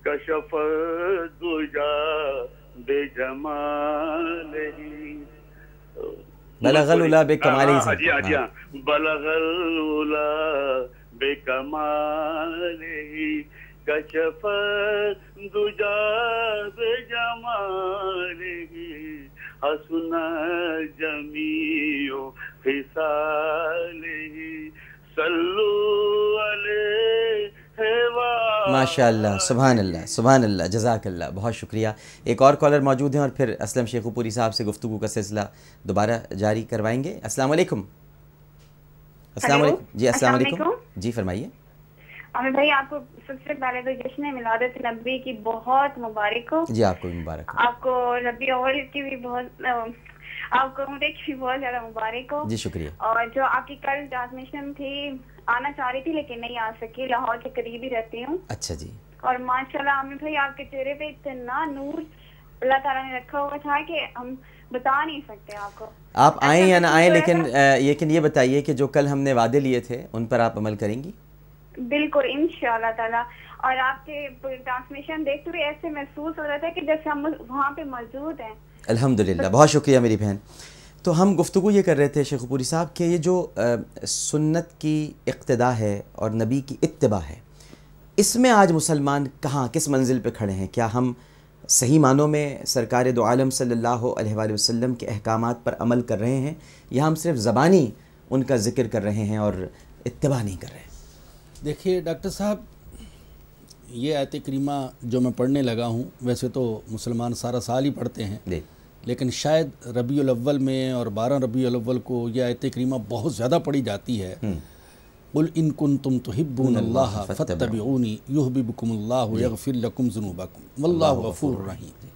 کشف الدجا بجمالہ بلغ العلا بکمالہ. جی ہاں بلغ العلا بکمالہ کشف الدجا بجمالہ حسن جمیع خصالہ صلو علیہ وآلہ. ماشاء اللہ، سبحان اللہ، سبحان اللہ، جزاک اللہ، بہت شکریہ. ایک اور کالر موجود ہیں اور پھر اسلم شیخو پوری صاحب سے گفتگو کا سلسلہ دوبارہ جاری کروائیں گے. السلام علیکم. السلام علیکم. جی السلام علیکم. جی فرمائیے. عامر بھائی آپ کو سب سے پہلے تو جشن میلاد نبی کی بہت مبارک ہو. جی آپ کو بھی مبارک ہو. آپ کو ربیع الاول کی بھی بہت، آپ کو عمرے کی بھی بہت زیادہ مبارک ہو. جی شکریہ. اور جو آپ کی کل ٹرانسمیشن تھی آنا چاہ رہی تھی لیکن نہیں آ سکی، لاہور کے قریب ہی رہتی ہوں. اچھا جی. اور ماشاءاللہ عامر بھائی آپ کے چہرے پہ اتنا نور اللہ تعالیٰ نے رکھا ہوا تھا کہ ہم بتا نہیں سکتے آپ کو. آپ آئیں یا نہ آئیں، لیکن یہ بتائیے کہ جو کل ہم نے وعدے لیے تھے ان پر آپ عمل کریں گی؟ بالکل انشاءاللہ تعالیٰ. اور آپ کے ٹرانسمیشن دیکھتے ہوئے ایسے محسوس ہو رہا تھا کہ جیسے ہم وہاں پہ موجود ہیں. الحمدللہ، بہت شکریہ میری بہن. تو ہم گفتگو یہ کر رہے تھے شیخو پوری صاحب کہ یہ جو سنت کی اقتداء ہے اور نبی کی اتباع ہے، اس میں آج مسلمان کہاں کس منزل پہ کھڑے ہیں؟ کیا ہم صحیح معنوں میں سرکار دو عالم صلی اللہ علیہ وآلہ وسلم کے احکامات پر عمل کر رہے ہیں، یا ہم صرف زبانی ان کا ذکر کر رہے ہیں اور اتباع نہیں کر رہے ہیں؟ دیکھیے ڈاکٹر صاحب، یہ آیت کریمہ جو میں پڑھنے لگا ہوں، ویسے تو مسلمان سارا سال ہی پڑھتے ہیں، لیکن شاید ربیع الاول میں اور 12 ربیع الاول کو یہ آیت کریمہ بہت زیادہ پڑھی جاتی ہے. قل ان کنتم تحبون اللہ فاتبعونی یحببکم اللہ ویغفر لکم ذنوبکم واللہ غفور رحیم.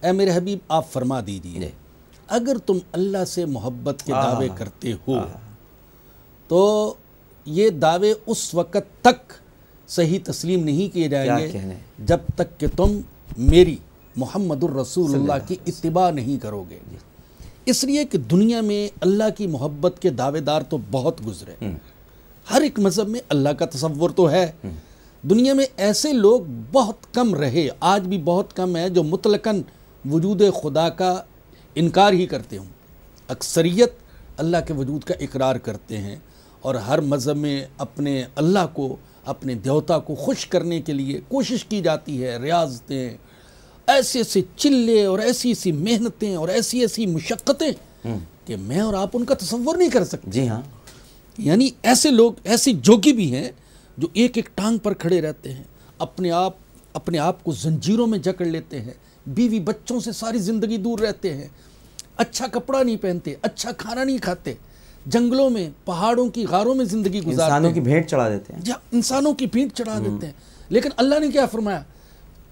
اے میرے حبیب آپ فرما دیجئے اگر تم اللہ سے محبت کے دعوے کرتے ہو تو یہ دعوے اس وقت تک صحیح تسلیم نہیں کیے جائیں گے جب تک کہ تم میری محمد الرسول اللہ کی اتباع نہیں کرو گے. اس لیے کہ دنیا میں اللہ کی محبت کے دعوے دار تو بہت گزرے، ہر ایک مذہب میں اللہ کا تصور تو ہے. دنیا میں ایسے لوگ بہت کم رہے، آج بھی بہت کم ہے جو مطلقاً وجود خدا کا انکار ہی کرتے ہوں. اکثریت اللہ کے وجود کا اقرار کرتے ہیں، اور ہر مذہب میں اپنے اللہ کو، اپنے دیوتا کو خوش کرنے کے لیے کوشش کی جاتی ہے، ریاضتیں، ایسے ایسے چلے اور ایسی ایسی محنتیں اور ایسی ایسی مشقتیں کہ میں اور آپ ان کا تصور نہیں کر سکتے. جی ہاں. یعنی ایسے لوگ، ایسے جوگی بھی ہیں جو ایک ایک ٹانگ پر کھڑے رہتے ہیں، اپنے آپ کو زنجیروں میں جکڑ لیتے ہیں، بیوی بچوں سے ساری زندگی دور رہتے ہیں، اچھا کپڑا نہیں پہنتے، اچھا کھانا نہیں کھاتے، جنگلوں میں، پہاڑوں کی غاروں میں زندگی گزارتے ہیں، انسانوں کی بھیٹ چڑھا دیتے ہیں. انسانوں کی بھیٹ چڑھا دیتے ہیں. لیکن اللہ نے کیا فرمایا؟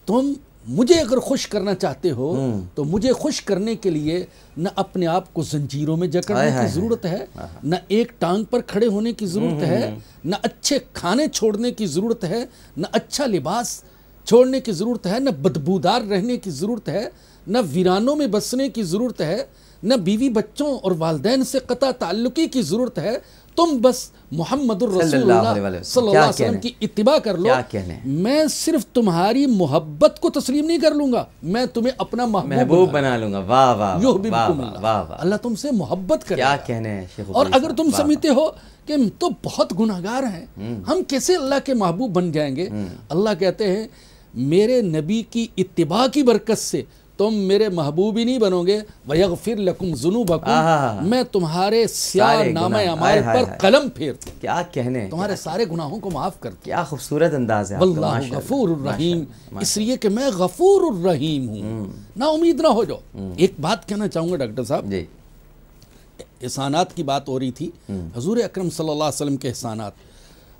تم مجھے اگر خوش کرنا چاہتے ہو تو مجھے خوش کرنے کے لیے نہ اپنے آپ کو زنجیروں میں جکڑنے کی ضرورت ہے، نہ ایک ٹانگ پر کھڑے ہونے کی ضرورت ہے، نہ اچھے کھانے چھوڑنے کی ضرورت ہے، نہ اچھا لباس چھوڑنے کی ضرورت ہے، نہ بدبودار رہنے کی ضرورت ہے، نہ ویرانوں میں بسنے کی ضرورت ہے، نہ بیوی بچوں اور والدین سے قطع تعلقی کی ضرورت ہے. تم بس محمد الرسول اللہ صلی اللہ علیہ وسلم کی اتباع کر لو. میں صرف تمہاری محبت کو تسلیم نہیں کر لوں گا، میں تمہیں اپنا محبوب بنا لوں گا. واہ واہ واہ. اللہ تم سے محبت کرے گا. کیا کہنے ہیں شیخ. اور اگر تم سمجھتے ہو کہ تو بہت گناہگار ہیں، ہم کیسے اللہ کے محبوب بن جائیں گے؟ اللہ کہتے ہیں میرے نبی کی اتباع کی برکت سے تم میرے محبوب ہی نہیں بنو گے. وَيَغْفِرْ لَكُمْ ذُنُوبَكُمْ، میں تمہارے سیاہ نامہ اعمال پر قلم پھیرتا ہوں. کیا کہنے، تمہارے سارے گناہوں کو معاف کرتا ہوں. کیا خوبصورت انداز ہے. واللہ غفور الرحیم. اس لیے کہ میں غفور الرحیم ہوں. نا امید نہ ہو جاؤ. ایک بات کہنا چاہوں گا ڈاکٹر صاحب، احسانات کی بات ہو رہی تھی، حضور اکرم صلی اللہ علیہ وسلم کے احسانات.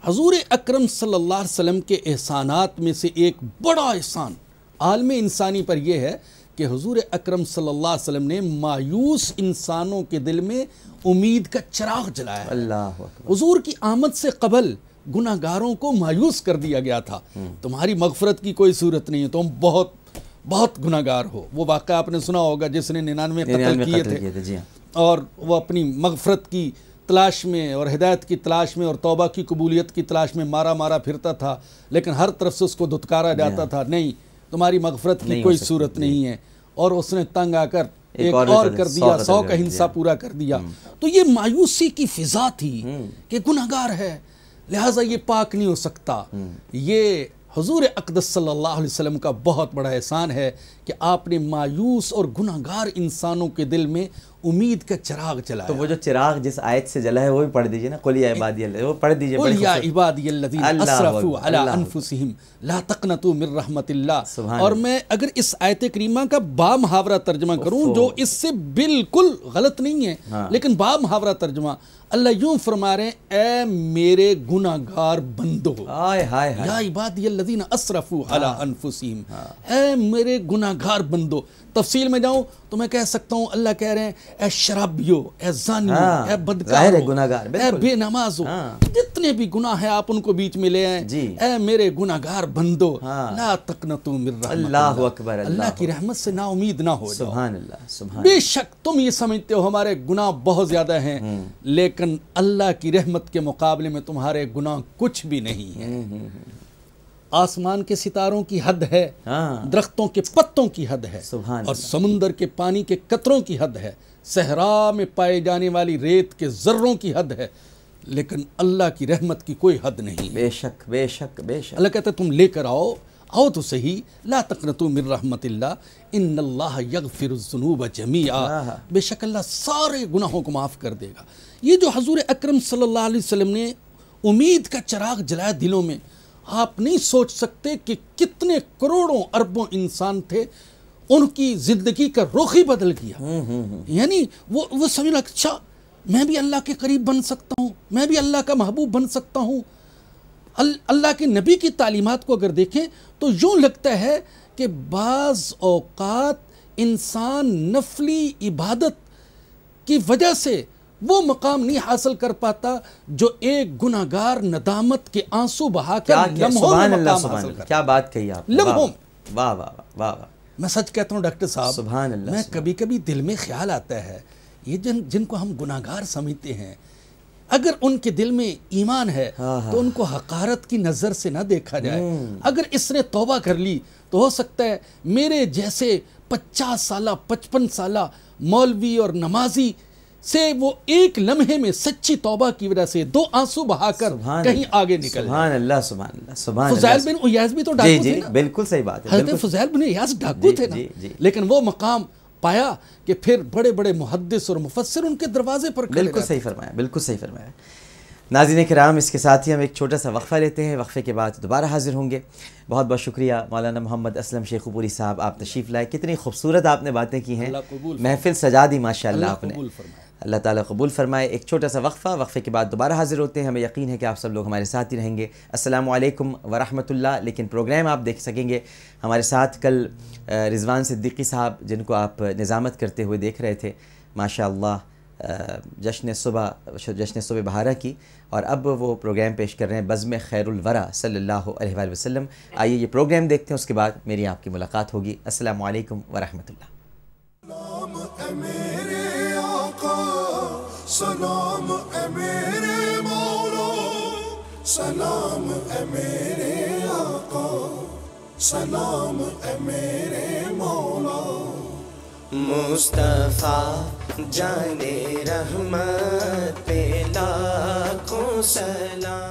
حضور اکرم صلی اللہ علیہ وسلم کے احسانات میں سے ایک بڑا احسان عالم انسانی پر یہ ہے کہ حضور اکرم صلی اللہ علیہ وسلم نے مایوس انسانوں کے دل میں امید کا چراغ جلایا. اللہ حضور کی آمد سے قبل گناہگاروں کو مایوس کر دیا گیا تھا. تمہاری مغفرت کی کوئی صورت نہیں ہے، تم بہت بہت گناہگار ہو. وہ واقعہ آپ نے سنا ہوگا جس نے 99 قتل کیے تھے، اور وہ اپنی مغفرت کی تلاش میں اور ہدایت کی تلاش میں اور توبہ کی قبولیت کی تلاش میں مارا پھرتا تھا، لیکن ہر طرف سے اس کو دھتکارا جاتا تھا، نہیں تمہاری مغفرت کی کوئی صورت نہیں ہے، اور اس نے تنگ آ کر ایک اور کر دیا، 100 کا ہنسا پورا کر دیا۔ تو یہ مایوسی کی فضا تھی کہ گناہگار ہے، لہٰذا یہ پاک نہیں ہو سکتا۔ یہ حضور اقدس صلی اللہ علیہ وسلم کا بہت بڑا احسان ہے کہ آپ نے مایوس اور گناہگار انسانوں کے دل میں امید کا چراغ جلایا۔ تو وہ جو چراغ جس آیت سے جلا ہے وہ بھی پڑھ دیجئے نا، قل یا عبادی اللہ، وہ پڑھ دیجئے۔ قل یا عبادی الذین اسرفوا علی انفسہم لا تقنطوا من رحمت اللہ۔ اور میں اگر اس آیت کریمہ کا با محاورہ ترجمہ کروں جو اس سے بالکل غلط نہیں ہے، لیکن با محاورہ ترجمہ، اللہ یوں فرما رہے ہیں اے میرے گناہگار بندو، یا عبادی الذین اسرفوا علی انفسہم، اے میرے گناہگار بندو۔ تفصیل میں جاؤں تو میں کہہ سکتا ہوں اللہ کہہ رہے ہیں اے شرابیو، اے زانیو، اے بدکارو، اے بے نمازو، جتنے بھی گناہ ہیں آپ ان کو بیچ میں لے آئیں، اے میرے گناہگار بندو لا تقنطوا من رحمت اللہ، اکبر، اللہ کی رحمت سے نا امید نہ ہو جاؤ۔ سبحان اللہ، سبحان بے شک تم یہ سمجھتے ہو ہمارے گناہ بہت زیادہ ہیں، لیکن اللہ کی رحمت کے مقابلے میں تمہارے گناہ کچھ بھی نہیں ہیں۔ آسمان کے ستاروں کی حد ہے، درختوں کے پتوں کی حد ہے، اور سمندر کے پانی کے قطروں کی حد ہے، صحرا میں پائے جانے والی ریت کے ذروں کی حد ہے، لیکن اللہ کی رحمت کی کوئی حد نہیں۔ بے شک بے شک بے شک۔ اللہ کہتا ہے تم لے کر آؤ تو صحیح، لا تقنطوا من رحمت اللہ ان اللہ یغفر الذنوب جمیعا، بے شک اللہ سارے گناہوں کو معاف کر دے گا۔ یہ جو حضور اکرم صلی اللہ علیہ وسلم نے امید کا چراغ جلایا دلوں میں، آپ نہیں سوچ سکتے کہ کتنے کروڑوں اربوں انسان تھے، ان کی زندگی کا رخ ہی بدل گیا۔ یعنی وہ سمجھ لگا اچھا میں بھی اللہ کے قریب بن سکتا ہوں، میں بھی اللہ کا محبوب بن سکتا ہوں۔ اللہ کے نبی کی تعلیمات کو اگر دیکھیں تو یوں لگتا ہے کہ بعض اوقات انسان نفلی عبادت کی وجہ سے وہ مقام نہیں حاصل کر پاتا جو ایک گناہگار ندامت کے آنسو بہا کر لمحوں میں مقام حاصل کرتا۔ کیا بات کہی آپ، لمحوں۔ واہ واہ واہ۔ میں سچ کہتا ہوں ڈاکٹر صاحب، سبحان اللہ، میں کبھی کبھی دل میں خیال آتا ہے یہ جن کو ہم گناہگار سمجھتے ہیں، اگر ان کے دل میں ایمان ہے تو ان کو حقارت کی نظر سے نہ دیکھا جائے۔ اگر اس نے توبہ کر لی تو ہو سکتا ہے میرے جیسے 50 سالہ 55 سالہ مولوی اور نمازی سے وہ ایک لمحے میں سچی توبہ کی وجہ سے 2 آنسو بہا کر کہیں آگے نکل جائے۔ سبحان اللہ، سبحان اللہ، سبحان اللہ۔ فضیل بن ایاز بھی تو ڈاکو تھے نا، بالکل صحیح بات ہے، حضرت فضیل بن ایاز ڈاکو تھے نا، لیکن وہ مقام پایا کہ پھر بڑے بڑے محدث اور مفسر ان کے دروازے پر کھڑے۔ بالکل صحیح فرمایا، بالکل صحیح فرمایا۔ ناظرین کرام، اس کے ساتھ ہی ہم ایک چھوٹا سا وقفہ لیتے ہیں، وقفے کے بعد دوبارہ حاضر ہوں گے۔ بہت بہت شکریہ مولانا محمد اسلم شیخو پوری صاحب، آپ تشریف لائے، کتنی خوبصورت آپ نے باتیں کی ہیں، محفل سجا دی ماشاءاللہ آپ نے، اللہ تعالیٰ قبول فرمائے۔ ایک چھوٹا سا وقفہ، وقفے کے بعد دوبارہ حاضر ہوتے ہیں، ہمیں یقین ہے کہ آپ سب لوگ ہمارے ساتھ ہی رہیں گے۔ السلام علیکم ورحمۃ اللہ۔ لیکن پروگرام آپ دیکھ سکیں گے ہمارے ساتھ کل رضوان صدیقی صاحب، جن کو آپ نظامت کرتے ہوئے دیکھ رہے تھے ماشاءاللہ، جشن صبح بہارہ کی، اور اب وہ پروگرام پیش کر رہے ہیں بزم خیر الورا صلی اللہ علیہ وآلہ وسلم۔ آئیے یہ پروگرام دیکھتے ہیں، اس کے بعد میری آپ کی ملاقات ہوگی۔ السلام علیکم ورحمۃ اللہ۔ سلام اے میرے مولا، سلام اے میرے آقا، سلام اے میرے مولا۔ مصطفیٰ جان رحمت پہ لاکھوں سلام۔